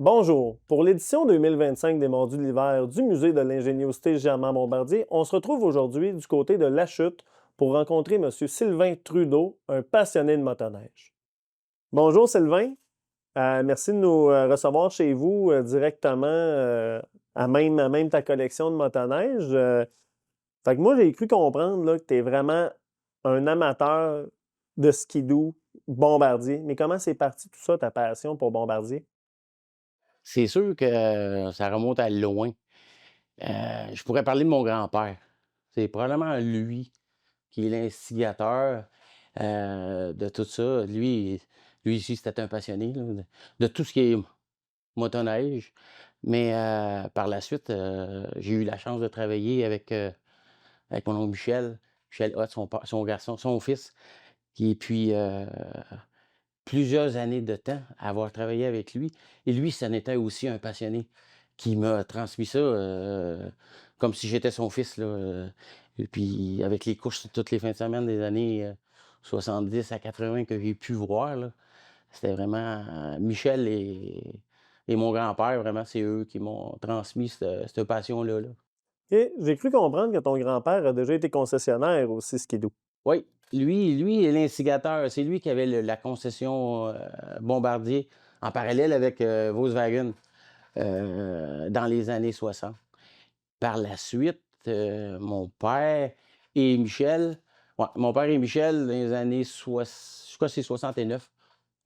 Bonjour. Pour l'édition 2025 des Mordus de l'hiver du Musée de l'ingéniosité Germain-Bombardier, on se retrouve aujourd'hui du côté de La Chute pour rencontrer M. Sylvain Trudeau, un passionné de motoneige. Bonjour Sylvain. Merci de nous recevoir chez vous directement à même ta collection de motoneige. Fait que moi, j'ai cru comprendre là, que tu es vraiment un amateur de skidoo Bombardier. Mais comment c'est parti tout ça, ta passion pour Bombardier? C'est sûr que ça remonte à loin. Je pourrais parler de mon grand-père. C'est probablement lui qui est l'instigateur, de tout ça. Lui aussi, c'était un passionné là, de tout ce qui est motoneige. Mais, par la suite, j'ai eu la chance de travailler avec mon oncle Michel Hott, son garçon, son fils, et puis, plusieurs années de temps à avoir travaillé avec lui. Et lui, ça n'était aussi un passionné qui m'a transmis ça, comme si j'étais son fils, là, et puis avec les courses toutes les fins de semaine des années, 70 à 80 que j'ai pu voir, là, c'était vraiment, Michel et mon grand-père, vraiment, c'est eux qui m'ont transmis cette passion-là, là. Et j'ai cru comprendre que ton grand-père a déjà été concessionnaire aussi skidoo. Oui, lui est l'instigateur. C'est lui qui avait la concession, Bombardier en parallèle avec, Volkswagen, dans les années 60. Par la suite, mon père et Michel mon père et Michel, dans les années je crois que c'est 69,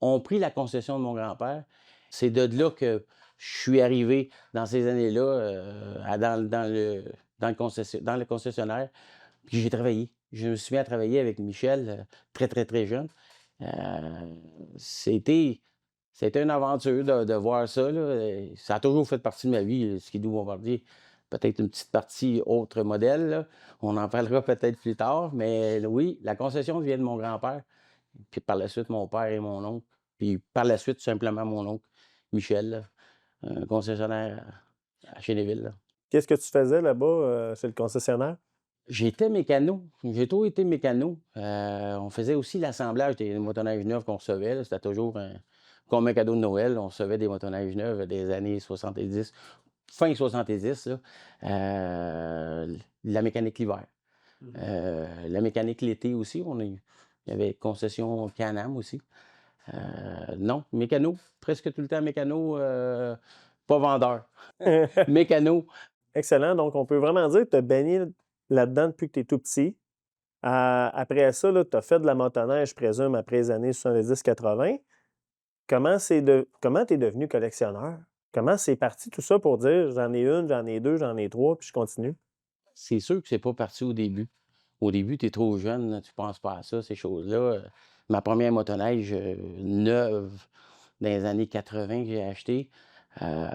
ont pris la concession de mon grand-père. C'est de là que je suis arrivé dans ces années-là, dans le concessionnaire, puis j'ai travaillé. Je me suis mis à travailler avec Michel, très, très, très jeune. Heu, c'était c'était une aventure de voir ça, là, ça a toujours fait partie de ma vie, le skidoo bombardier. Peut-être une petite partie autre modèle, là. On en parlera peut-être plus tard, mais oui, la concession vient de mon grand-père, puis par la suite, mon père et mon oncle, puis par la suite, tout simplement mon oncle Michel, là, un concessionnaire à Chénéville, là. Qu'est-ce que tu faisais là-bas chez le concessionnaire? J'étais mécano. J'ai toujours été mécano. On faisait aussi l'assemblage des motoneiges neufs qu'on recevait, là. C'était toujours comme un cadeau de Noël. On recevait des motoneiges neuves des années 70, fin 70, là. La mécanique l'hiver. Mhm. La mécanique l'été aussi. Il y avait concession Can-Am aussi. Non, mécano, presque tout le temps mécano, pas vendeur. Mécano. Excellent. Donc, on peut vraiment dire que tu as baigné là-dedans depuis que tu es tout petit. Après ça, tu as fait de la motoneige, je présume, après les années 70-80. Comment tu es devenu collectionneur? Comment c'est parti tout ça pour dire j'en ai une, j'en ai deux, j'en ai trois, puis je continue? C'est sûr que c'est pas parti au début. Au début, tu es trop jeune, là, tu penses pas à ça, ces choses-là. Ma première motoneige, neuve dans les années 80 que j'ai acheté, heu,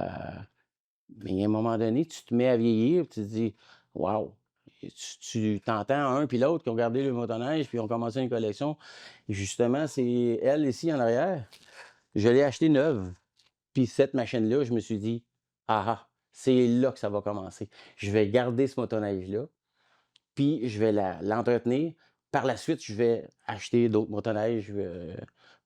mais à un moment donné, tu te mets à vieillir, tu te dis: «Waouh!» Et tu t'entends un puis l'autre qui ont gardé le motoneige puis ont commencé une collection. Et justement, c'est elle ici en arrière, je l'ai achetée neuve. Puis cette machine-là, je me suis dit: «Ah ah, c'est là que ça va commencer. Je vais garder ce motoneige-là, puis je vais l'entretenir. Par la suite, je vais acheter d'autres motoneiges,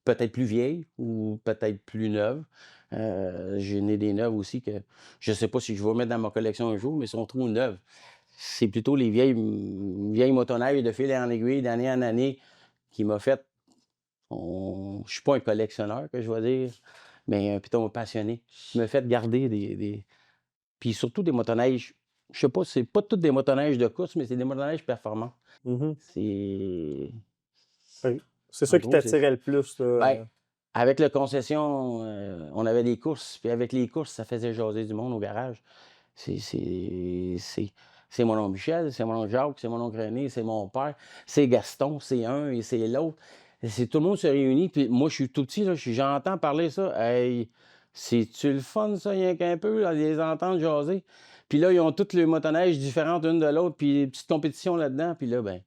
peut-être plus vieilles ou peut-être plus neuves. J'en ai des neuves aussi que je ne sais pas si je vais mettre dans ma collection un jour, mais sont trop neuves. C'est plutôt les vieilles motoneiges de fil en aiguille, d'année en année, qui m'a fait je suis pas un collectionneur que je vais dire, mais plutôt un passionné, qui m'a fait garder des puis surtout des motoneiges, je sais pas, c'est pas toutes des motoneiges de course, mais c'est des motoneiges performants. Mhm. C'est Oui. C'est en ça qui gros, c'est t'attirait le plus, là. ben, avec le concession, on avait des courses, puis avec les courses, ça faisait jaser du monde au garage. C'est c'est c'est c'est mon oncle Michel, c'est mon oncle Jacques, c'est mon oncle René, c'est mon père, c'est Gaston, c'est un et c'est l'autre. C'est tout le monde se réunit, puis moi, je suis tout petit, là, j'entends parler ça. Hey, c'est-tu le fun, ça, rien qu'un peu, là, de les entendre jaser? Puis là, ils ont toutes les motoneiges différentes l'une de l'autre, puis des petites compétitions là-dedans. Puis là, ben,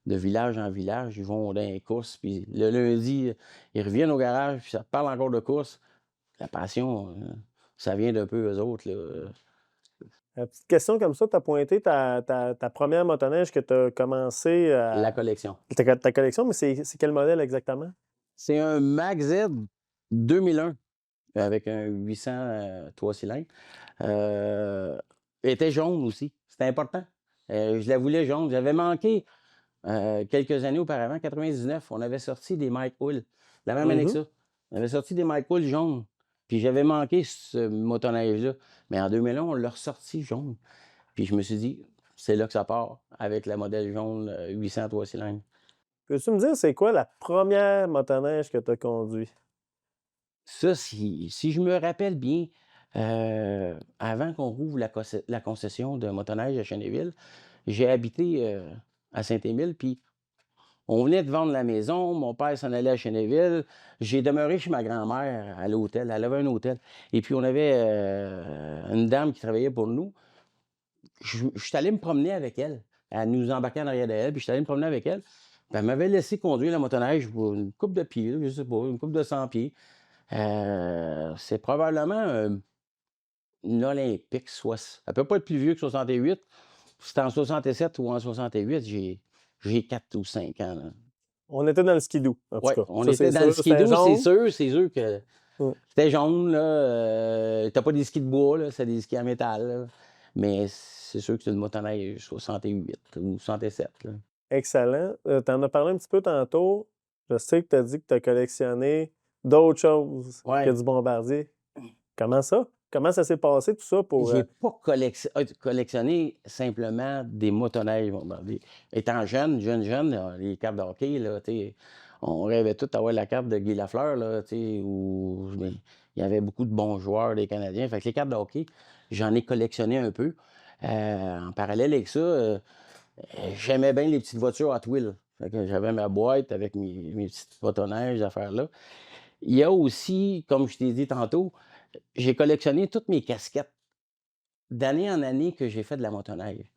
de village en village, ils vont dans les courses. Puis le lundi, ils reviennent au garage, puis ça parle encore de course. La passion, ça vient d'un peu eux autres, là. Petite question comme ça, tu as pointé ta première motoneige que tu as commencé La collection. ta collection, mais c'est quel modèle exactement? C'est un Mag Z 2001. avec un 800 3 cylindres. Elle était jaune aussi. C'était important. Je la voulais jaune. J'avais manqué quelques années auparavant, 99, on avait sorti des Mike Hull. La même année que Mhm. ça. On avait sorti des Mike Hull jaunes. Puis j'avais manqué ce motoneige-là. Mais en 2001, on l'a ressorti jaune. Puis je me suis dit, c'est là que ça part avec la modèle jaune 800 3 cylindres. Peux-tu me dire, c'est quoi la première motoneige que tu as conduit? Ça, si je me rappelle bien, avant qu'on rouvre la concession de motoneige à Cheneville, j'ai habité à Saint-Émile, puis on venait de vendre la maison, mon père s'en allait à Cheneville. J'ai demeuré chez ma grand-mère à l'hôtel. Elle avait un hôtel. Et puis, on avait une dame qui travaillait pour nous. Je suis allé me promener avec elle. Elle nous embarquait en arrière d'elle, puis je suis allé me promener avec elle. Puis elle m'avait laissé conduire la motoneige pour une coupe de pieds, là, je sais pas, une coupe de 100 pieds. C'est probablement une Olympique. Ça peut pas être plus vieux que 68. C'était en 67 ou en 68, j'ai 4 ou 5 ans, là. On était dans le skidoo, en tout Oui, cas. on Ça, était c'est dans le sûr. C'était skidoo, jaune. c'est sûr que Mm. c'était jaune, là. T'as pas des skis de bois, là, c'est des skis en métal, là. Mais c'est sûr que c'est une motoneige 68 ou 67, là. Excellent. Tu en as parlé un petit peu tantôt. Je sais que tu as dit que tu as collectionné d'autres choses que Ouais. du bombardier. Comment ça? Comment ça s'est passé tout ça pour... J'ai pas collectionné simplement des motoneiges bombardiers. Étant jeune, les cartes de hockey, là, tu sais, on rêvait tous d'avoir la carte de Guy Lafleur, là, tu sais, mais il y avait beaucoup de bons joueurs des Canadiens. Fait que les cartes de hockey, j'en ai collectionné un peu. En parallèle avec ça, j'aimais bien les petites voitures Hot Wheels. Fait que j'avais ma boîte avec mes petites motoneiges, affaires-là. Il y a aussi, comme je t'ai dit tantôt, j'ai collectionné toutes mes casquettes d'année en année que j'ai fait de la motoneige.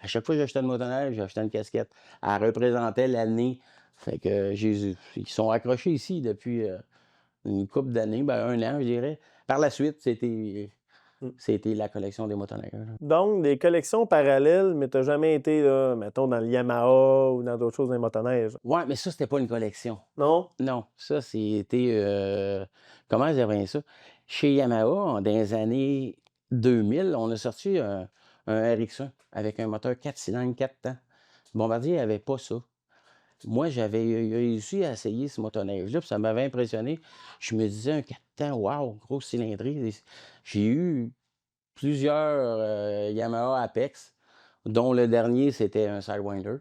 À chaque fois que j'achetais une motoneige, j'achetais une casquette. Elle représentait l'année. Fait que ils sont accrochés ici depuis une couple d'années, ben, 1 an, je dirais. Par la suite, Mm. c'était la collection des motoneiges. Donc, des collections parallèles, mais tu n'as jamais été, là, mettons, dans le Yamaha ou dans d'autres choses dans les motoneiges. Ouais, mais ça, c'était pas une collection. Non? Non, ça, c'était. Comment je dirais ça? Chez Yamaha, dans les années 2000, on a sorti un RX-1 avec un moteur 4 cylindres, 4 temps. Bombardier n'avait pas ça. Moi, j'avais réussi à essayer ce motoneige-là, puis ça m'avait impressionné. Je me disais, un 4 temps, waouh, grosse cylindrée. J'ai eu plusieurs Yamaha Apex, dont le dernier, c'était un Sidewinder.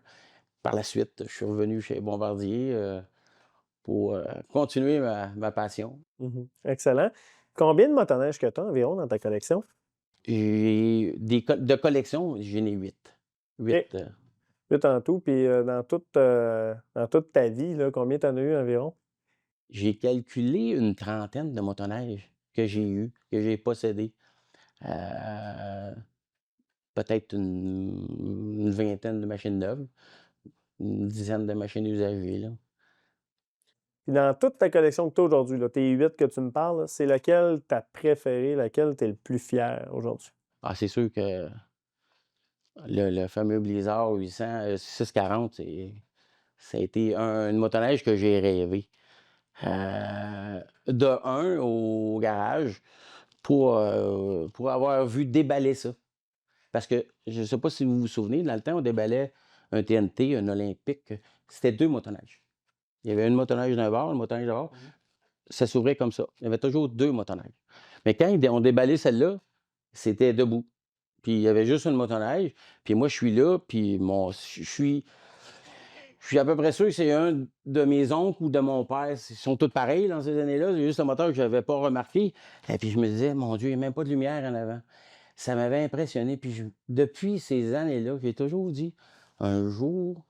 Par la suite, je suis revenu chez Bombardier pour continuer ma passion. Mhm. Excellent. Combien de motoneiges que tu as environ dans ta collection? Et de collection, j'en ai 8. OK. 8. 8 en tout. Puis dans toute ta vie, là, combien tu en as eu environ? J'ai calculé une trentaine de motoneiges que j'ai eu, que j'ai possédés. Euh, Peut-être une vingtaine de machines neuves, une dizaine de machines usagées, là. Puis dans toute ta collection que tu as aujourd'hui, là, tes 8 que tu me parles, là, c'est laquelle ta préférée, laquelle tu es le plus fier aujourd'hui? Ah, c'est sûr que le fameux Blizzard 640, ça a été une motoneige que j'ai rêvé. De un, au garage, pour avoir vu déballer ça. Parce que je ne sais pas si vous vous souvenez, dans le temps, on déballait un TNT, un Olympique. C'était 2 motoneiges. Il y avait une motoneige d'un bord, une motoneige de bord. Ça s'ouvrait comme ça. Il y avait toujours 2 motoneiges. Mais quand on déballait celle-là, c'était debout. Puis il y avait juste une motoneige. Puis moi, je suis là, puis je suis à peu près sûr que c'est un de mes oncles ou de mon père. Ils sont tous pareils dans ces années-là. C'est juste le moteur que je n'avais pas remarqué. Et puis je me disais, mon Dieu, il n'y a même pas de lumière en avant. Ça m'avait impressionné. Puis depuis ces années-là, j'ai toujours dit, un jour,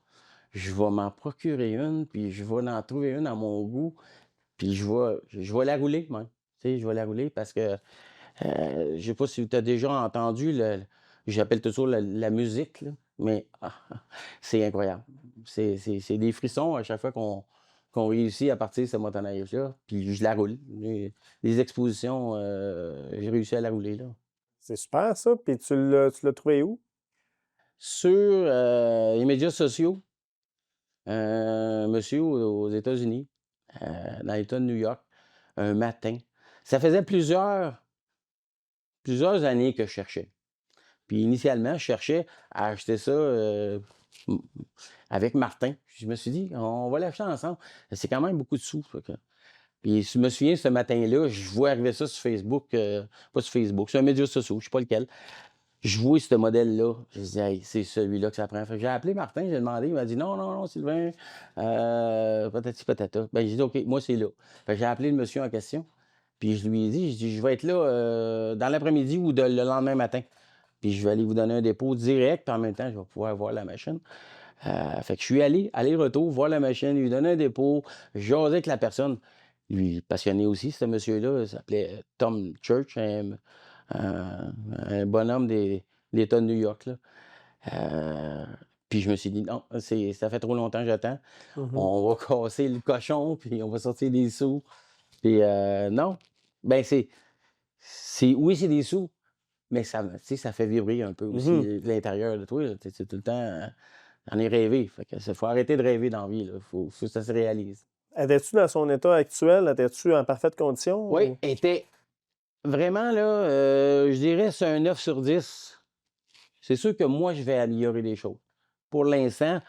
je vais m'en procurer une, puis je vais en trouver une à mon goût, puis je vais la rouler, moi. Tu sais, je vais la rouler parce que je ne sais pas si tu as déjà entendu j'appelle toujours la musique, là, mais c'est incroyable. C'est des frissons à chaque fois qu'on réussit à partir de ce motoneige-là, puis je la roule. Les expositions, j'ai réussi à la rouler, là. C'est super ça. Puis tu l'as trouvé où? Sur les médias sociaux, un monsieur aux États-Unis, dans l'État de New York, un matin. ça faisait plusieurs années que je cherchais. Puis initialement, je cherchais à acheter ça avec Martin. Je me suis dit, on va l'acheter ensemble. C'est quand même beaucoup de sous. Puis je me souviens, ce matin-là, je vois arriver ça sur Facebook, pas sur Facebook, sur un média social, je ne sais pas lequel. Je vois ce modèle-là. Je dis, hey, c'est celui-là que ça prend. Fait que j'ai appelé Martin, j'ai demandé, il m'a dit, non, non, non, Sylvain, patati patata. Ben, j'ai dit, OK, moi, c'est là. Fait que j'ai appelé le monsieur en question, puis je lui ai dit, je vais être là dans l'après-midi ou le lendemain matin. Puis je vais aller vous donner un dépôt direct, puis en même temps, je vais pouvoir voir la machine. Fait que je suis allé, aller-retour, voir la machine, lui donner un dépôt, jaser avec la personne. Lui, passionné aussi, ce monsieur-là, il s'appelait Tom Church, un bonhomme des l'État de New York, là. Puis je me suis dit: «Non, ça fait trop longtemps que j'attends. On va casser le cochon, puis on va sortir des sous». Puis non, ben oui, c'est des sous, mais ça tu sais, ça fait vibrer un peu aussi l'intérieur de toi, là. Tu sais, tout le temps, j'en ai rêvé. Fait que faut arrêter de rêver dans la vie, là. Faut que ça se réalise. Étais-tu dans son état actuel? Étais-tu en parfaite condition? Oui, Ou- était vraiment là, je dirais c'est un 9 sur 10. C'est sûr que moi, je vais améliorer les choses. Pour l'instant,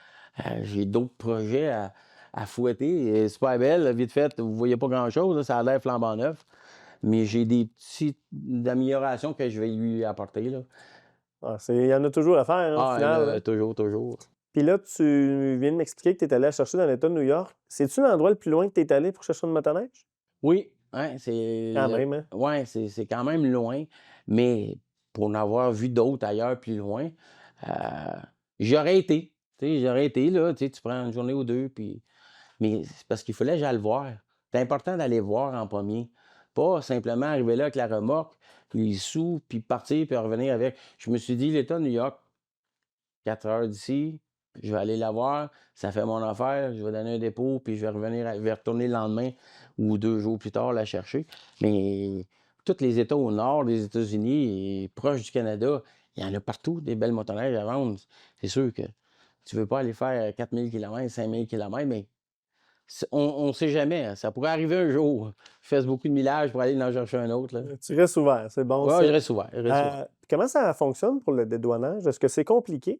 j'ai d'autres projets à fouetter. Elle est super belle, vite fait, vous voyez pas grand-chose, là, ça a l'air flambant neuf. Mais j'ai des petites améliorations que je vais lui apporter, là. Ah, il y en a toujours à faire, hein, au Ah, final. là, Hein. toujours, toujours. Puis là, tu viens de m'expliquer que tu es allé la chercher dans l'État de New York. C'est-tu l'endroit le plus loin que tu es allé pour chercher une motoneige? Oui, hein, c'est Quand même, hein? ouais, c'est quand même loin, mais pour en avoir vu d'autres ailleurs plus loin, heu, j'aurais été. Tu sais, j'aurais été là, tu sais, tu prends une journée ou 2 puis mais c'est parce qu'il fallait que j'aille le voir. C'est important d'aller voir en premier. Pas simplement arriver là avec la remorque, les sous, puis partir, puis revenir avec. Je me suis dit: «L'État de New York, 4 heures d'ici, je vais aller la voir, ça fait mon affaire, je vais donner un dépôt, puis je vais retourner le lendemain ou 2 jours plus tard la chercher». Mais tous les États au nord des États-Unis et proches du Canada, il y en a partout des belles motoneiges à vendre. C'est sûr que tu veux pas aller faire 4000 kilomètres, 5000 kilomètres, mais on ne sait jamais, hein, ça pourrait arriver un jour. Je fasse beaucoup de millage pour aller en chercher un autre, là. Tu restes ouvert, c'est bon Ouais, ça. je reste ouvert, je reste ouvert. Comment ça fonctionne pour le dédouanage? Est-ce que c'est compliqué?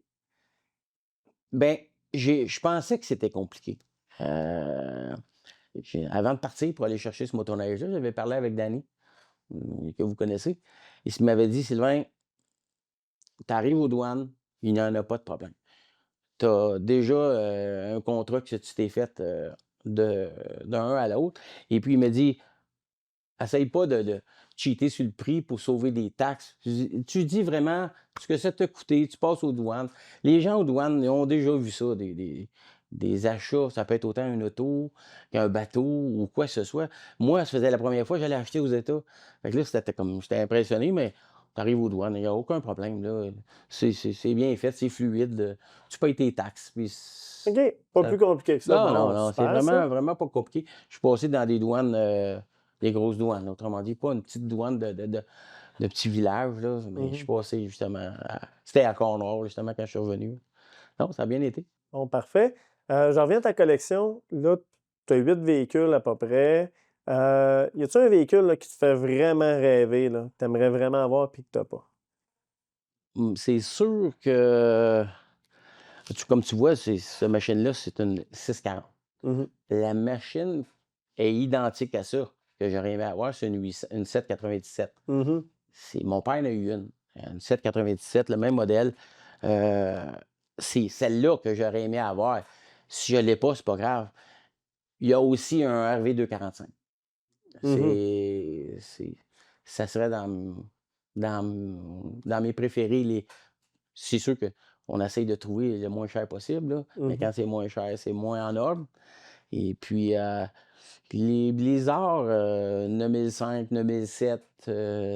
Ben, je pensais que c'était compliqué. Heu, avant de partir pour aller chercher ce motoneige-là, j'avais parlé avec Danny, que vous connaissez. Il m'avait dit: «Sylvain, tu arrives aux douanes, il n'y en a pas de problème. Tu as déjà, un contrat que tu t'es fait, de d'un à l'autre» et puis il m'a dit: «Essaye pas de cheater sur le prix pour sauver des taxes. Tu dis vraiment ce que ça t'a coûté, tu passes aux douanes». Les gens aux douanes, ils ont déjà vu ça, des achats, ça peut être autant une auto qu'un bateau ou quoi que ce soit. Moi, ça faisait la première fois que j'allais acheter aux États. Fait que là, c'était comme j'étais impressionné, mais tu arrives aux douanes, il y a aucun problème, là. C'est bien fait, c'est fluide, tu payes tes taxes, puis OK, pas ça plus compliqué que ça. non, non, Bon, non, c'est super ça. vraiment, vraiment pas compliqué. Je suis passé dans des douanes, des grosses douanes, autrement dit, pas une petite douane de petit village, là, mais je suis passé justement c'était à Cornwall, justement, quand je suis revenu. Non, ça a bien été. Bon, parfait. J'en reviens à ta collection. Là, tu as 8 véhicules à peu près. Y a-tu un véhicule là, qui te fait vraiment rêver, là, que tu aimerais vraiment avoir puis que tu n'as pas? C'est sûr que, comme tu vois, cette machine-là, c'est une 640. Mhm. La machine est identique à ça, que j'aurais aimé avoir, c'est une 797. Mhm. Mon père en a eu une 797, le même modèle. Euh, c'est celle-là que j'aurais aimé avoir. Si je ne l'ai pas, c'est pas grave. Il y a aussi un RV245. Mhm. C'est, ça serait dans mes préférés. C'est sûr qu'on essaye de trouver le moins cher possible, là, mais Mhm. quand c'est moins cher, c'est moins en ordre. Et puis, les Blizzard 9005, 9007,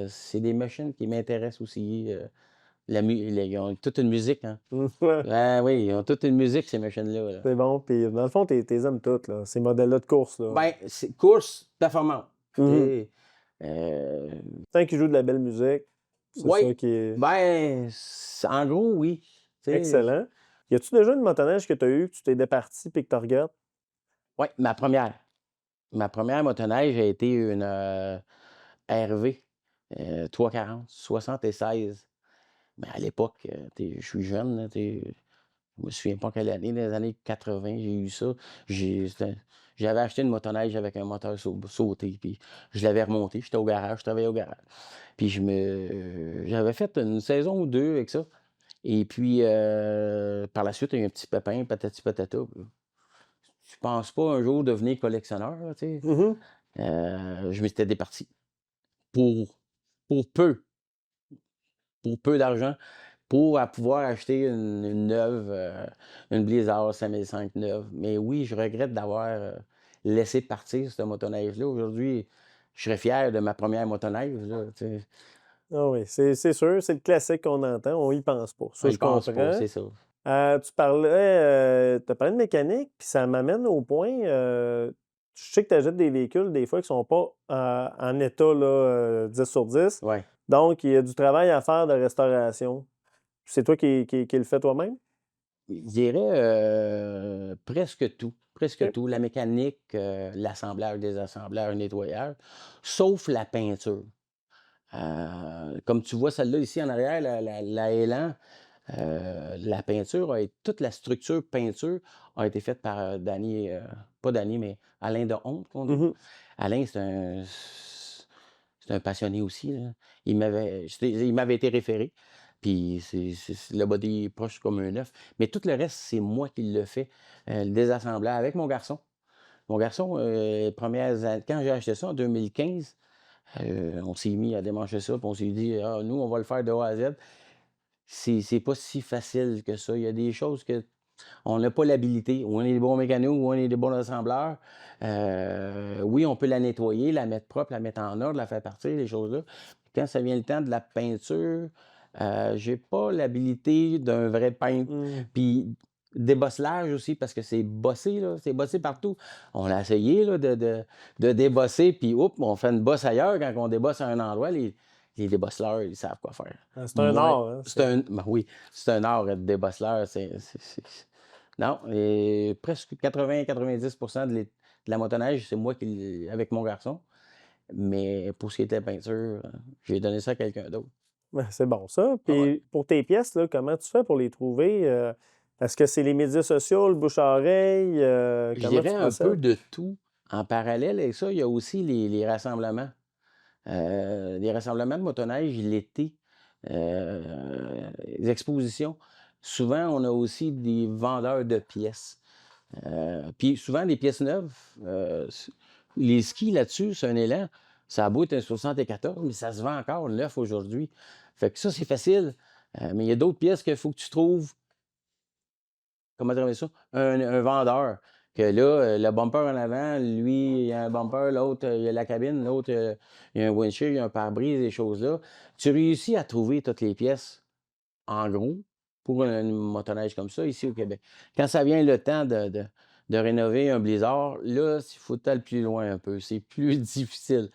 c'est des machines qui m'intéressent aussi. Ils ont toute une musique, hein. Ouais, Ah oui, ils ont toute une musique, ces machines-là, là. c'est bon. Puis dans le fond, tu les aimes toutes, là, ces modèles-là de course. Là. Ben, c'est course performante. Tu Mhm. sais, euh, Tant qu'ils jouent de la belle musique, c'est oui, ça qui est ben, en gros, oui. Tu sais, excellent. Y a-tu déjà une motoneige que tu as eue, que tu t'es départi puis que tu regardes? ouais, ma première motoneige a été une RV, 340, 76. Mais à l'époque, je suis jeune, là, je me souviens pas quelle année, dans les années 80, j'ai eu ça. J'avais acheté une motoneige avec un moteur sauté, puis je l'avais remonté. J'étais au garage, je travaillais au garage. Puis j'avais fait une saison ou deux avec ça. Et puis, par la suite, il y a eu un petit pépin, patati patata. Je pense pas un jour devenir collectionneur, là, tu sais. Mhm. Je m'étais départi pour, pour peu, pour peu d'argent, pour pouvoir acheter une neuve, une Blizzard 5005 neuve. Mais oui, je regrette d'avoir laissé partir cette motoneige-là. Aujourd'hui, je serais fier de ma première motoneige, là, tu sais. Ah oui, c'est sûr, c'est le classique qu'on entend, on y pense pas. Ça, On je y pense pas, comprends. c'est ça. Tu parlais de mécanique, puis ça m'amène au point, je sais que tu achètes des véhicules des fois qui sont pas en état là, 10 sur 10. Ouais. Donc, il y a du travail à faire de restauration. C'est toi qui le fais toi-même? Je dirais presque tout. Presque OK. tout. La mécanique, l'assemblage, désassemblage, le nettoyage, sauf la peinture. Comme tu vois celle-là ici en arrière, la Élan, la peinture toute la structure peinture a été faite par Danny, pas Danny, mais Alain de Honte, qu'on dit. Mhm. Alain, c'est un passionné aussi, là. Il m'avait été référé, puis le body est proche comme un œuf. Mais tout le reste, c'est moi qui le fais, le désassemblage avec mon garçon. Mon garçon, quand j'ai acheté ça en 2015, on s'est mis à démancher ça, puis on s'est dit: «Ah, nous, on va le faire de A à Z». C'est pas si facile que ça. Il y a des choses que on n'a pas l'habilité. Ou on est des bons mécanos, ou on est des bons assembleurs. Oui, on peut la nettoyer, la mettre propre, la mettre en ordre, la faire partir, les choses-là. Quand ça vient le temps de la peinture, j'ai pas l'habilité d'un vrai peintre. Mm. Puis débosselage aussi, parce que c'est bossé, là, c'est bossé partout. On a essayé là, de débosser, puis oups, on fait une bosse ailleurs. Quand on débosse à un endroit, les débosseleurs, ils savent quoi faire. C'est un Moi, art, hein? ben oui, c'est un art être débosseleur. Non, et presque 80-90% de la motoneige, c'est moi avec mon garçon. Mais pour ce qui est de la peinture, j'ai donné ça à quelqu'un d'autre. Ben, c'est bon ça. Ah ouais. Puis pour tes pièces, là, comment tu fais pour les trouver? Est-ce que c'est les médias sociaux, le bouche-à-oreille? Je Comment dirais tu un peu procèdes? de tout. En parallèle avec ça, il y a aussi les rassemblements. Les rassemblements de motoneige l'été, les expositions. Souvent, on a aussi des vendeurs de pièces. Puis souvent, des pièces neuves. Les skis là-dessus, c'est un élan. Ça a beau être un 74, mais ça se vend encore neuf aujourd'hui. Fait que ça, c'est facile. Mais il y a d'autres pièces qu'il faut que tu trouves, comment dire ça, un vendeur. Que là, le bumper en avant, lui, il y a un bumper, l'autre, il y a la cabine, l'autre, il y a un windshield, il y a un pare-brise, des choses-là. Tu réussis à trouver toutes les pièces en gros pour une motoneige comme ça ici au Québec. Quand ça vient le temps de rénover un Blizzard, là, il faut aller plus loin un peu. C'est plus difficile.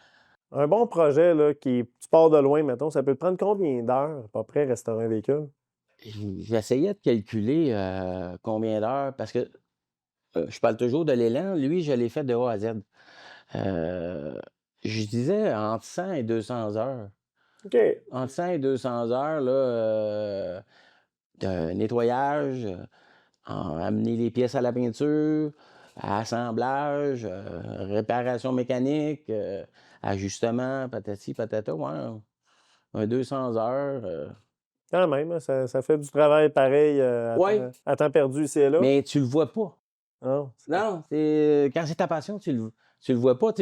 Un bon projet, là, tu pars de loin, mettons, ça peut te prendre combien d'heures à peu près restaurer un véhicule? J'essayais de calculer combien d'heures, parce que je parle toujours de l'élan. Lui, je l'ai fait de A à Z. Euh, je disais entre 100 et 200 heures. OK. Entre 100 et 200 heures là, de nettoyage, amener les pièces à la peinture, assemblage, réparation mécanique, ajustement, patati patata, ouais, un 200 heures. Quand même, hein, ça fait du travail pareil Ouais, à temps perdu ici et là. mais tu le vois pas. Non, Non, quand c'est ta passion, tu le vois pas.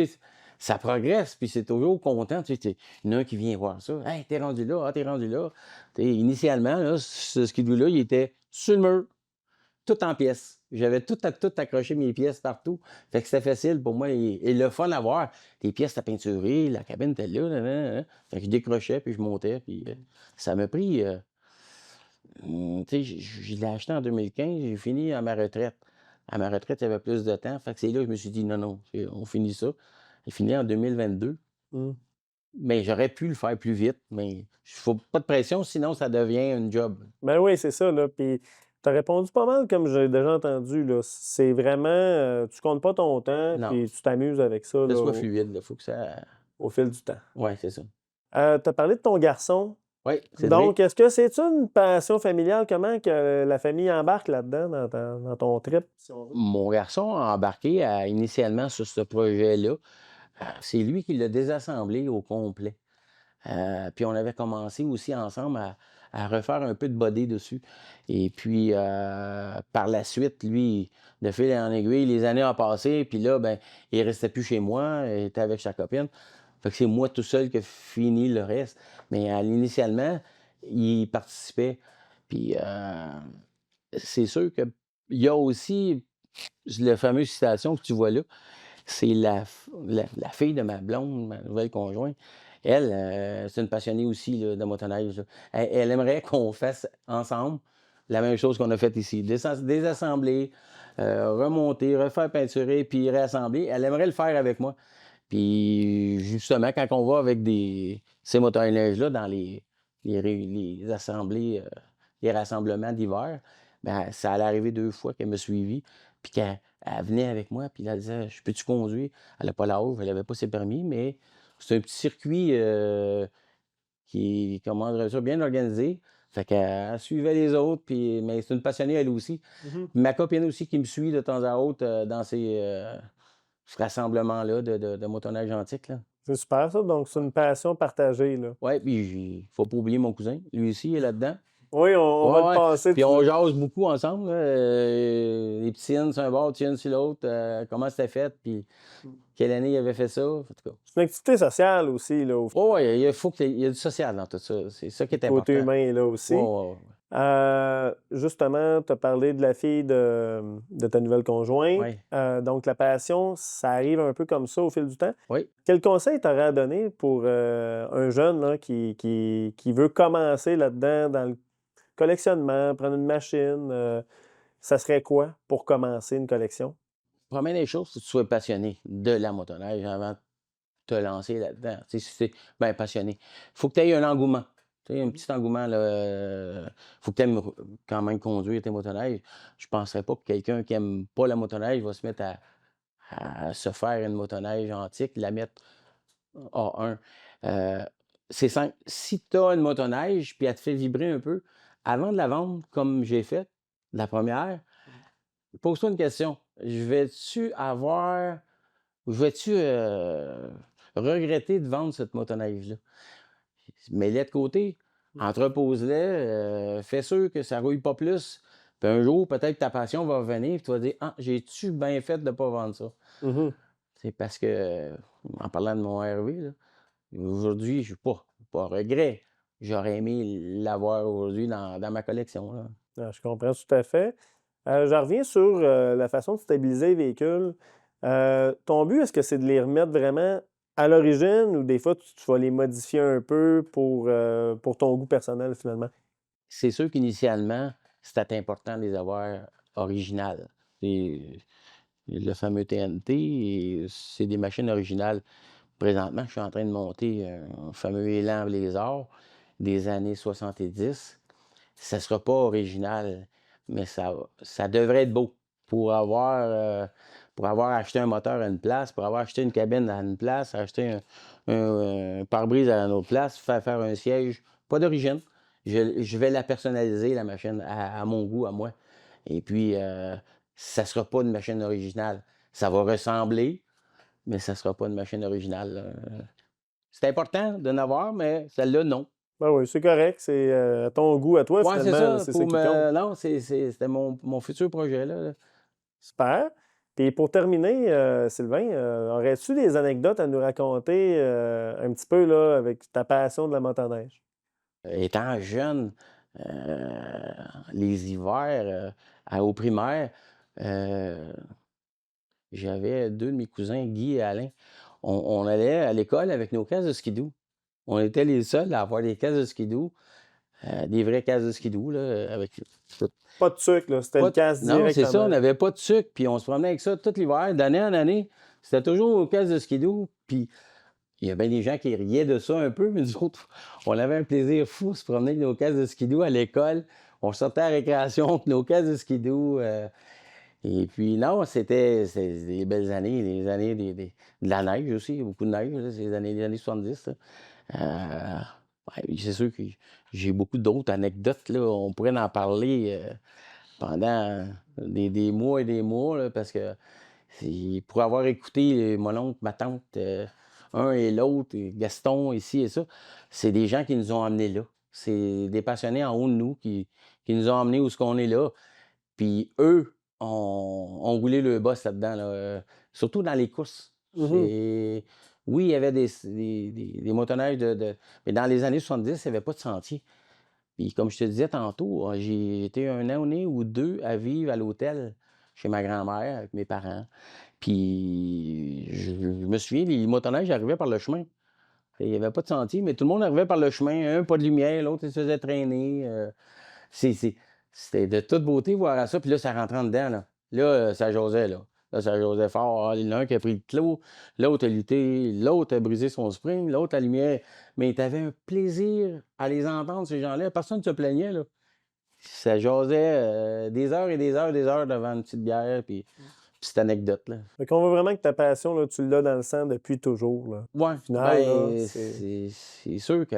Ça progresse, puis c'est toujours content. Il y en a un qui vient voir ça. Hey, t'es rendu là, ah, t'es rendu là. Initialement, là, ce skidoo-là, il était sur le mur, tout en pièces. J'avais tout accroché mes pièces partout. Fait que c'était facile pour moi et le fun à voir. Les pièces étaient peinturées, la cabine était là, nan, nan, nan. Fait que je décrochais, puis je montais, puis ça m'a pris... je l'ai acheté en 2015, j'ai fini à ma retraite. À ma retraite, il y avait plus de temps. Fait que c'est là que je me suis dit, non, non, on finit ça. J'ai fini en 2022. hmm. Mais j'aurais pu le faire plus vite, mais il faut pas de pression, sinon ça devient une job. Ben oui, c'est ça, là. Puis tu as répondu pas mal comme j'ai déjà entendu, là. C'est vraiment, tu comptes pas ton temps, Non, puis tu t'amuses avec ça, que ce là. soit fluide, il faut que ça. au fil du temps. Oui, c'est ça. Tu as parlé de ton garçon. Oui, c'est vrai. Donc, est-ce que c'est une passion familiale? Comment que la famille embarque là-dedans dans ton trip, si on veut? Mon garçon a embarqué initialement sur ce projet-là. C'est lui qui l'a désassemblé au complet. Puis on avait commencé aussi ensemble à refaire un peu de body dessus. Et puis, par la suite, lui, de fil en aiguille, les années ont passé, puis là, ben, il restait plus chez moi, il était avec sa copine. Fait que c'est moi tout seul qui ai fini le reste. Mais initialement, il participait. Puis, c'est sûr qu'il y a aussi le fameux citation que tu vois là. C'est la fille de ma blonde, ma nouvelle conjointe. Elle, c'est une passionnée aussi là, de motoneige. Là. Elle aimerait qu'on fasse ensemble la même chose qu'on a fait ici. Désassembler, remonter, refaire peinturer, puis réassembler. Elle aimerait le faire avec moi. Puis justement, quand on va avec ces motoneiges-là dans les assemblées, les rassemblements d'hiver, ben, ça allait arriver 2 fois qu'elle me suivit, puis qu'elle venait avec moi, puis là, elle disait: «Je peux-tu conduire?» Elle n'a pas l'âge, elle n'avait pas ses permis, mais c'est un petit circuit qui est, comment dire ça, bien organisé. Fait qu'elle suivait les autres, puis, mais c'est une passionnée elle aussi. Mhm. Ma copine aussi qui me suit de temps à autre dans ce rassemblement-là de motoneige antique, là. C'est super ça. Donc, c'est une passion partagée, là. Ouais, puis faut pas oublier mon cousin. Lui aussi, il est là-dedans. Oui, on va Ouais, le ouais. passer. Puis on jase beaucoup ensemble, là. Les piscines sur un bord, tiennes sur l'autre. Comment c'était fait, puis quelle année il avait fait ça. En tout cas. C'est une activité sociale aussi, là, au Ouais, ouais, il y a du social dans tout ça. C'est ça qui est côté important. humain, là aussi. Ouais, ouais, ouais. Justement, tu as parlé de la fille de ta nouvelle conjointe. Ouais. Donc, la passion, ça arrive un peu comme ça au fil du temps. Oui. Quel conseil tu aurais à donner pour un jeune là, qui veut commencer là-dedans, dans le collectionnement, prendre une machine? Ça serait quoi pour commencer une collection? Première des choses, c'est que tu sois passionné de la motoneige avant de te lancer là-dedans. Tu sais, si tu ben, passionné. Faut que tu aies un engouement. Tu sais, un petit engouement, là. Faut que tu aimes quand même conduire tes motoneiges. Je ne penserais pas que quelqu'un qui aime pas la motoneige va se mettre à se faire une motoneige antique, la mettre A1. Euh, c'est simple. Si tu as une motoneige puis elle te fait vibrer un peu, avant de la vendre, comme j'ai fait, la première, pose-toi une question. Je vais-tu regretter de vendre cette motoneige-là? Mets-la de côté, entrepose-la, fais sûr que ça rouille pas plus. Puis un jour, peut-être ta passion va revenir, puis tu vas dire: «Ah, j'ai-tu bien fait de ne pas vendre ça?» Mhm. C'est parce que, en parlant de mon RV, là, aujourd'hui, je n'ai pas regret. J'aurais aimé l'avoir aujourd'hui dans ma collection, là. Je comprends tout à fait. Je reviens sur la façon de stabiliser les véhicules. Ton but, est-ce que c'est de les remettre vraiment à l'origine ou des fois tu vas les modifier un peu pour ton goût personnel finalement? C'est sûr qu'initialement, c'était important de les avoir originales. C'est le fameux TNT, et c'est des machines originales. Présentement, je suis en train de monter un fameux Élan Blizzard des années 70. Ça ne sera pas original, mais ça devrait être beau pour avoir acheté un moteur à une place, pour avoir acheté une cabine à une place, acheter un pare-brise à une autre place, faire un siège, pas d'origine. Je vais la personnaliser, la machine, à mon goût, à moi. Et puis, ça ne sera pas une machine originale. Ça va ressembler, mais ça ne sera pas une machine originale, là. C'est important d'en avoir, mais celle-là, non. Ben oui, c'est correct, c'est à ton goût, à toi Ouais, c'est finalement, là, ça. c'est ça qui compte. Non, c'était mon futur projet, là. Super. Puis pour terminer, Sylvain, aurais-tu des anecdotes à nous raconter un petit peu là, avec ta passion de la motoneige? Étant jeune, les hivers, au primaire, euh, j'avais 2 de mes cousins, Guy et Alain. On allait à l'école avec nos casques de skidoo. On était les seuls à avoir des casques de skidoo, des vrais casques de skidoo, là, avec Pas de sucre, là, c'était le pas de casse non, c'est ça, on directement. n'avait pas de sucre, puis on se promenait avec ça tout l'hiver, d'année en année. C'était toujours aux casques de skidoo, puis il y a bien des gens qui riaient de ça un peu, mais nous autres, on avait un plaisir fou de se promener avec nos casques de skidoo à l'école. On sortait à la récréation avec nos casques de skidoo. Et puis, non, c'était des belles années, les années de la neige aussi, beaucoup de neige, là, c'est les années 70, là. Ouais, c'est sûr que j'ai beaucoup d'autres anecdotes, là. On pourrait en parler pendant des mois et des mois, là, parce que pour avoir écouté mon oncle, ma tante, un et l'autre, et Gaston ici et ça, c'est des gens qui nous ont amenés là. C'est des passionnés en haut de nous qui nous ont amenés où ce qu'on est là. Puis eux ont roulé le boss là-dedans, là, surtout dans les courses. Mhm. Oui, il y avait des motoneiges mais dans les années 70, il n'y avait pas de sentier. Puis comme je te disais tantôt, j'ai été un année ou 2 à vivre à l'hôtel chez ma grand-mère avec mes parents. Puis je me souviens, les motoneiges arrivaient par le chemin. Il n'y avait pas de sentier, mais tout le monde arrivait par le chemin. Un, pas de lumière, l'autre, il se faisait traîner. C'est c'est C'était de toute beauté voir ça, puis là, ça rentrait en dedans, là. Là, ça jasait, là. Là, ça jasait fort. Ah, il y en a un qui a pris le clos, l'autre a lutté, l'autre a brisé son spring, l'autre la lumière. Mais tu avais un plaisir à les entendre, ces gens-là. Personne ne se plaignait, là. Ça jasait des heures et des heures et des heures devant une petite bière, puis petite anecdote, là. Fait qu'on voit vraiment que ta passion, là, tu l'as dans le sang depuis toujours, là. Ouais, Au final, là, ben, c'est... c'est sûr que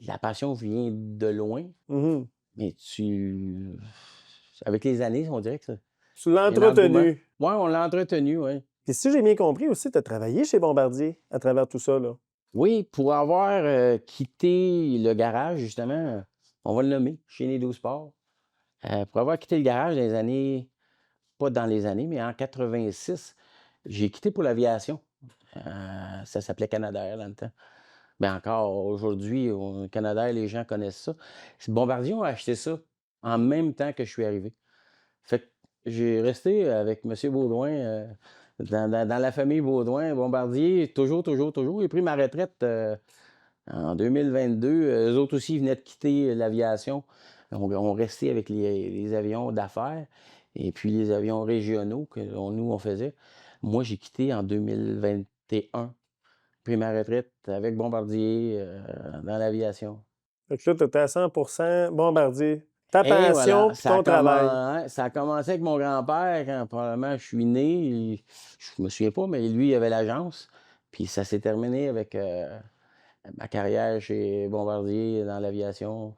la passion vient de loin, Mhm. mais avec les années, on dirait que Tu l'as il y a un engouement. entretenu. Ouais, on l'a entretenu, oui. Puis si j'ai bien compris aussi, tu as travaillé chez Bombardier à travers tout ça, là. Oui, pour avoir quitté le garage, justement, on va le nommer, chez Nido Sport. Pour avoir quitté le garage dans les années, pas dans les années, mais en 86, j'ai quitté pour l'aviation. Ça s'appelait Canadair dans le temps. Ben encore aujourd'hui, au Canadair, les gens connaissent ça. Bombardier a acheté ça en même temps que je suis arrivé. Fait que j'ai resté avec M. Baudouin, dans la famille Baudouin, Bombardier, toujours, toujours, toujours. J'ai pris ma retraite en 2022. Eux autres aussi, ils venaient de quitter l'aviation. On restait avec les avions d'affaires et puis les avions régionaux que nous, on faisait. Moi, j'ai quitté en 2021. Pris ma retraite avec Bombardier dans l'aviation. Fait que là, tu étais à 100% Bombardier. Ta Et passion voilà, puis ton travail. ça a commencé avec mon grand-père quand probablement je suis né. Je me souviens pas, mais lui, il avait l'agence. Puis ça s'est terminé avec ma carrière chez Bombardier dans l'aviation.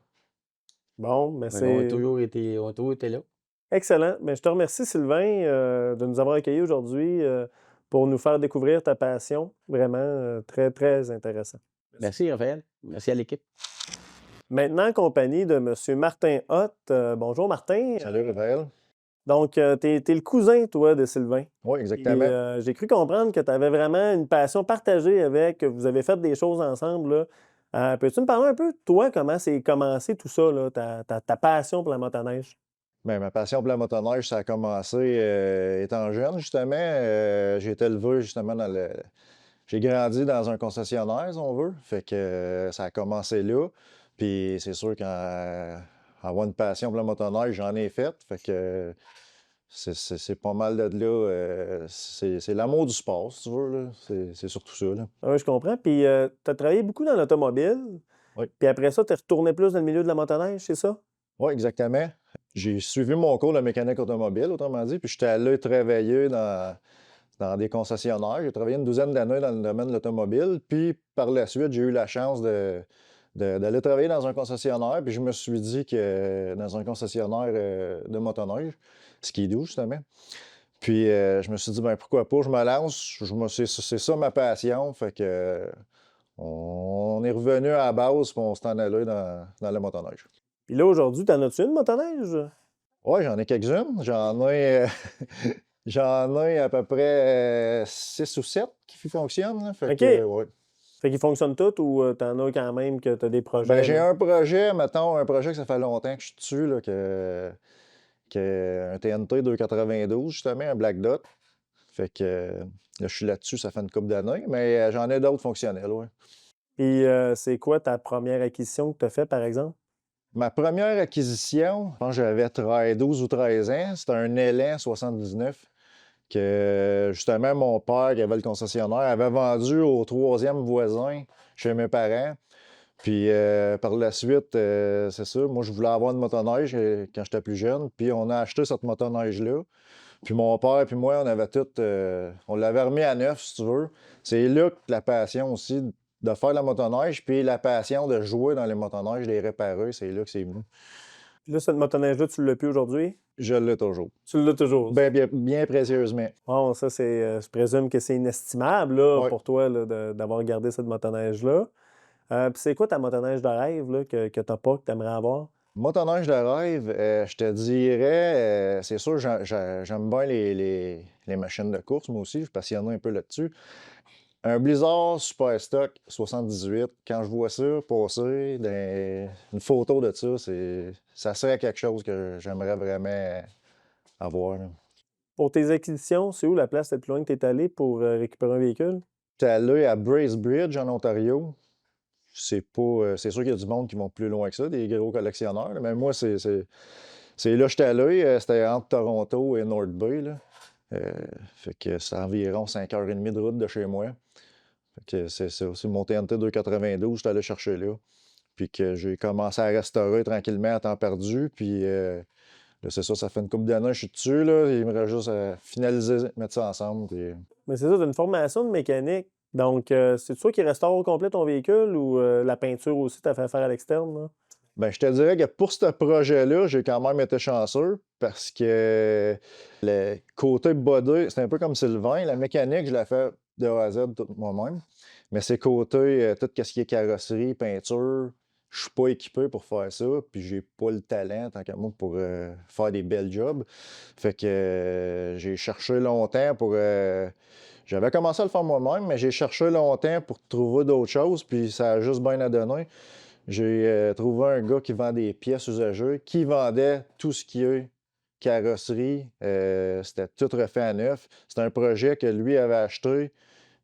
Bon, mais Mais on a c'est toujours été là. excellent. Mais je te remercie, Sylvain, de nous avoir accueillis aujourd'hui pour nous faire découvrir ta passion. Vraiment très, très intéressant. Merci, Raphaël. Merci à l'équipe. Maintenant, en compagnie de M. Martin Hott. Bonjour, Martin. Salut, Raphaël. Donc, tu es le cousin, toi, de Sylvain. Oui, Et exactement. j'ai cru comprendre que tu avais vraiment une passion partagée avec, que vous avez fait des choses ensemble, là. Peux-tu me parler un peu, toi, comment c'est commencé tout ça, là, ta passion pour la motoneige? Ben, ma passion pour la motoneige, ça a commencé étant jeune, justement. J'ai été élevé, justement, J'ai grandi dans un concessionnaire, si on veut. Fait que ça a commencé là. Puis c'est sûr qu'avoir une passion pour la motoneige, j'en ai fait. Fait que c'est pas mal de là. C'est l'amour du sport, si tu veux, là. C'est surtout ça, là. Ah oui, je comprends. Puis, tu as travaillé beaucoup dans l'automobile. Oui. Puis après ça, tu es retourné plus dans le milieu de la motoneige, c'est ça? Oui, exactement. J'ai suivi mon cours de mécanique automobile, autrement dit, puis j'étais allé travailler dans des concessionnaires. J'ai travaillé une douzaine d'années dans le domaine de l'automobile, puis par la suite, j'ai eu la chance d'aller travailler dans un concessionnaire, puis je me suis dit que dans un concessionnaire de motoneige, skidoo justement, puis je me suis dit, ben pourquoi pas, je me lance, c'est ça ma passion, fait que on est revenu à la base, puis on s'est en allé dans le motoneige. Puis là, aujourd'hui, t'en as-tu une motoneige? Oui, j'en ai quelques-unes. J'en ai à peu près 6 ou 7 qui fonctionnent, là. Fait OK. que, ouais. Fait qu'ils fonctionnent toutes ou t'en as quand même que t'as des projets? Ben, j'ai là? un projet, mettons, un projet que ça fait longtemps que je suis dessus, là, un TNT 292, justement, un Black Dot. Fait que là, je suis là-dessus, ça fait une couple d'années, mais j'en ai d'autres fonctionnels, oui. Puis c'est quoi ta première acquisition que tu as faite, par exemple? Ma première acquisition, je pense que j'avais 12 ou 13 ans, c'était un Élan 79 que, justement, mon père, qui avait le concessionnaire, avait vendu au troisième voisin chez mes parents. Puis par la suite, c'est ça, moi je voulais avoir une motoneige quand j'étais plus jeune, puis on a acheté cette motoneige-là. Puis mon père puis moi, on avait tout, on l'avait remis à neuf, si tu veux. C'est là que la passion aussi de faire la motoneige, puis la passion de jouer dans les motoneiges, les réparer, c'est là que c'est venu. Puis là, cette motoneige-là, tu l'as plus aujourd'hui? Je l'ai toujours. Tu l'as toujours. Bien, bien, bien précieusement. Bon, ça, c'est, je présume que c'est inestimable là, Ouais. pour toi là, d'avoir gardé cette motoneige-là. Puis c'est quoi ta motoneige de rêve là, que tu n'as pas, que tu aimerais avoir? Motoneige de rêve, je te dirais, c'est sûr, j'aime bien les machines de course, moi aussi, je suis passionné un peu là-dessus. Un Blizzard Super Stock 78, quand je vois ça passer, une photo de ça, ça serait quelque chose que j'aimerais vraiment avoir, là. Pour tes acquisitions, c'est où la place la plus loin que tu es allé pour récupérer un véhicule? J'étais allé à Bracebridge, en Ontario. C'est pas, c'est sûr qu'il y a du monde qui vont plus loin que ça, des gros collectionneurs, là, mais moi, c'est là que j'étais allé. C'était entre Toronto et North Bay, là. Fait que c'est environ 5h30 de route de chez moi. Fait que c'est aussi mon TNT 292, j'étais allé chercher là. Puis que j'ai commencé à restaurer tranquillement à temps perdu. Puis là, c'est ça fait une couple d'années que je suis dessus, là. Il me reste juste à finaliser, mettre ça ensemble. Puis... Mais c'est ça, tu as une formation de mécanique. Donc, c'est toi qui restaure au complet ton véhicule ou la peinture aussi, tu as fait faire à l'externe, là? Ben, je te dirais que pour ce projet-là, j'ai quand même été chanceux parce que le côté body, c'est un peu comme Sylvain. La mécanique, je l'ai fait de A à Z tout moi-même. Mais c'est côté, tout ce qui est carrosserie, peinture, je suis pas équipé pour faire ça. Puis j'ai pas le talent, tant qu'à moi, pour faire des belles jobs. Fait que j'ai cherché longtemps pour. J'avais commencé à le faire moi-même, mais j'ai cherché longtemps pour trouver d'autres choses. Puis ça a juste bien à donner. J'ai trouvé un gars qui vend des pièces usagées, qui vendait tout ce qui est carrosserie. C'était tout refait à neuf. C'était un projet que lui avait acheté,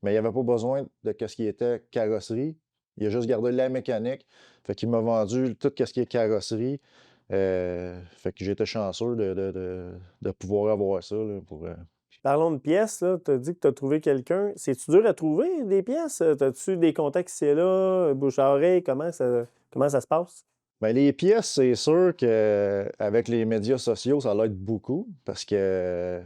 mais il n'avait pas besoin de ce qui était carrosserie. Il a juste gardé la mécanique. Fait qu'il m'a vendu tout ce qui est carrosserie. Fait que j'étais chanceux de pouvoir avoir ça là, pour, Parlons de pièces, tu as dit que tu as trouvé quelqu'un. C'est-tu dur à trouver des pièces? As-tu des contacts ici et là, bouche à oreille? Comment ça se passe? Ben, les pièces, c'est sûr qu'avec les médias sociaux, ça l'aide beaucoup parce que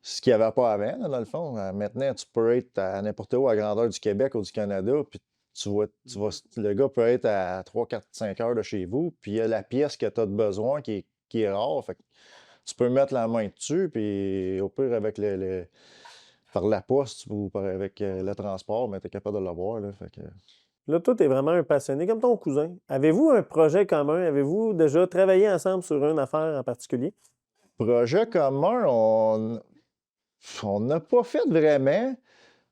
ce qu'il n'y avait pas avant, là, dans le fond. Maintenant, tu peux être à n'importe où à la grandeur du Québec ou du Canada, puis le gars peut être à 3, 4, 5 heures de chez vous, puis il y a la pièce que tu as besoin qui est rare. Fait que tu peux mettre la main dessus, puis au pire, avec par la poste ou avec le transport, mais tu es capable de l'avoir. Là, fait que... Là, toi, tu es vraiment un passionné, comme ton cousin. Avez-vous un projet commun? Avez-vous déjà travaillé ensemble sur une affaire en particulier? Projet commun, on n'a pas fait vraiment,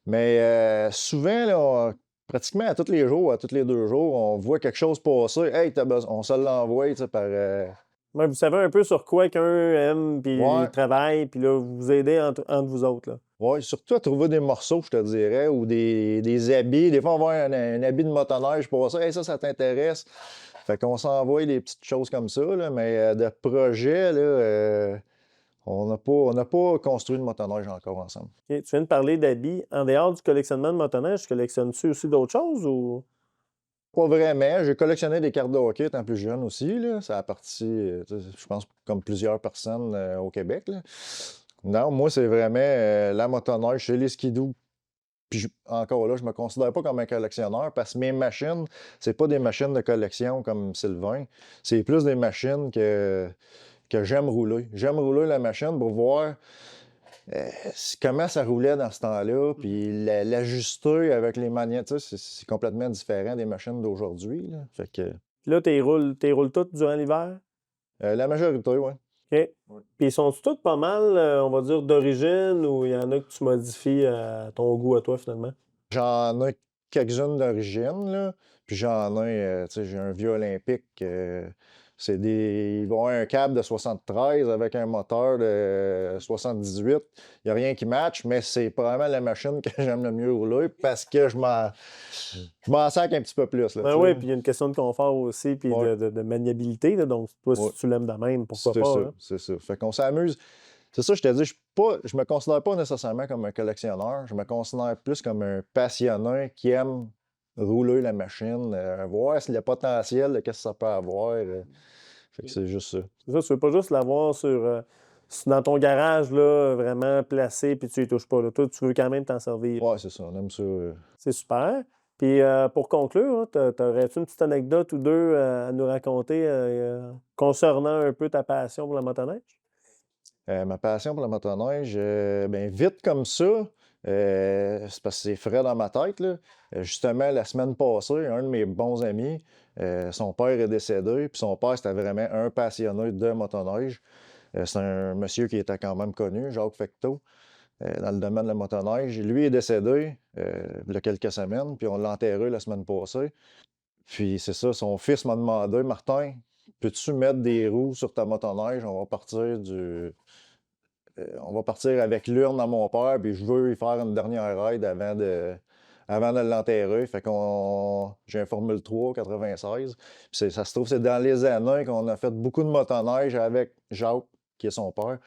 mais souvent, là, pratiquement à tous les jours, à tous les 2 jours, on voit quelque chose passer. Hey, on se l'envoie, tu sais, par. Ouais, vous savez un peu sur quoi qu'un aime, puis Ouais. il travaille, puis là, vous vous aidez entre vous autres, là. Oui, surtout à trouver des morceaux, je te dirais, ou des habits. Des fois, on voit un habit de motoneige pour ça. Hey, ça t'intéresse. Fait qu'on s'envoie des petites choses comme ça, là, mais de projet, là, on n'a pas construit de motoneige encore ensemble. OK. Tu viens de parler d'habits. En dehors du collectionnement de motoneige, collectionnes-tu aussi d'autres choses ou? Pas vraiment. J'ai collectionné des cartes de hockey étant plus jeune aussi, là. Ça a parti, je pense, comme plusieurs personnes au Québec, là. Non, moi, c'est vraiment la motoneige chez les skidoo. Puis encore là, je me considère pas comme un collectionneur parce que mes machines, c'est pas des machines de collection comme Sylvain. C'est plus des machines que j'aime rouler. J'aime rouler la machine pour voir comment ça roulait dans ce temps-là, puis l'ajuster avec les manières. Tu sais, c'est complètement différent des machines d'aujourd'hui, là. Fait que Puis là, t'es roules toutes durant l'hiver? la majorité, oui. OK. Puis ils sont toutes pas mal, on va dire, d'origine ou il y en a que tu modifies à ton goût à toi, finalement? J'en ai quelques-unes d'origine, là. Puis j'en ai, tu sais, j'ai un vieux olympique. Ils vont avoir un câble de 73 avec un moteur de 78. Il n'y a rien qui match, mais c'est probablement la machine que j'aime le mieux rouler parce que je m'en sac un petit peu plus, là, Ben tu oui, sais. puis il y a une question de confort aussi, puis Ouais. de maniabilité, là. Donc, toi, si Ouais. tu l'aimes de même, pourquoi C'est pas, ça, hein? c'est ça. Fait qu'on s'amuse. C'est ça, je te dis, je me considère pas nécessairement comme un collectionneur. Je me considère plus comme un passionné qui aime rouler la machine, voir si le potentiel, qu'est-ce que ça peut avoir. Fait que c'est juste ça. C'est ça, tu veux pas juste l'avoir dans ton garage, là, vraiment placé, puis tu y touches pas. Là. Toi, tu veux quand même t'en servir. Ouais, c'est ça, on aime ça. C'est super. Puis pour conclure, t'aurais-tu une petite anecdote ou deux à nous raconter concernant un peu ta passion pour la motoneige? Ma passion pour la motoneige, ben vite comme ça, c'est parce que c'est frais dans ma tête, là. Justement, la semaine passée, un de mes bons amis, son père est décédé, puis son père, c'était vraiment un passionné de motoneige. C'est un monsieur qui était quand même connu, Jacques Fecteau, dans le domaine de la motoneige. Lui est décédé il y a quelques semaines, puis on l'a enterré la semaine passée. Puis c'est ça, son fils m'a demandé, Martin, peux-tu mettre des roues sur ta motoneige? On va partir avec l'urne à mon père, puis je veux y faire une dernière ride avant de l'enterrer. Fait qu'on j'ai un Formule 3 96. Puis ça se trouve, c'est dans les années qu'on a fait beaucoup de motoneige avec Jacques, qui est son père.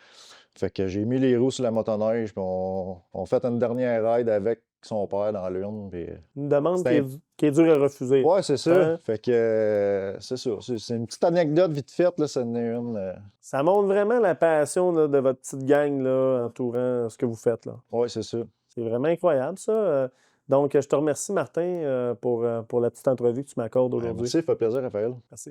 Fait que j'ai mis les roues sur la motoneige, puis on fait une dernière ride avec son père dans l'urne. Puis, Une demande c'est un- qui est dure à refuser. Ouais, c'est ça. Hein? Fait que c'est ça. C'est une petite anecdote vite faite, là, ça en est une. Ça montre vraiment la passion là, de votre petite gang là, entourant ce que vous faites. Là. Ouais, c'est ça. C'est vraiment incroyable, ça. Donc, je te remercie, Martin, pour la petite entrevue que tu m'accordes Ben, aujourd'hui. merci, ça fait plaisir, Raphaël. Merci.